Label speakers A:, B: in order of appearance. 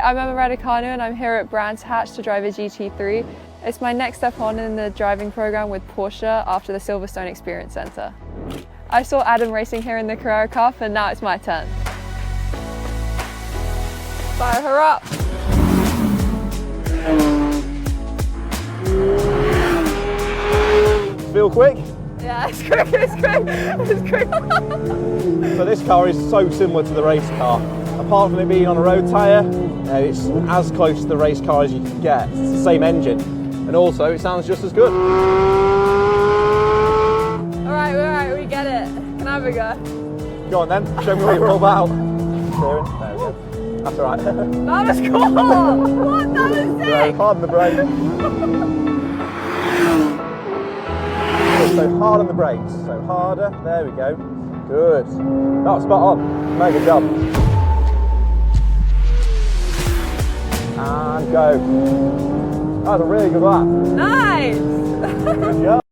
A: I'm Emma Raducanu and I'm here at Brands Hatch to drive a GT3. It's my next step on in the driving program with Porsche after the Silverstone Experience Centre. I saw Adam racing here in the Carrera Cup and now it's my turn. Fire her up!
B: Feel quick?
A: Yeah, it's quick, it's quick, it's quick.
B: So this car is so similar to the race car. Apart from it being on a road tyre, it's as close to the race car as you can get. It's the same engine. And also, it sounds just as good.
A: Alright, we get it. Can I have a go?
B: Go on then, show me what you're all about. Steering, there we go. That's alright.
A: That was cool! What? That was sick!
B: Hard on the brake. So hard on the brakes, so harder, there we go. Good. That was spot on. Mega job. And go. That was a really good lap.
A: Nice!
B: Good job.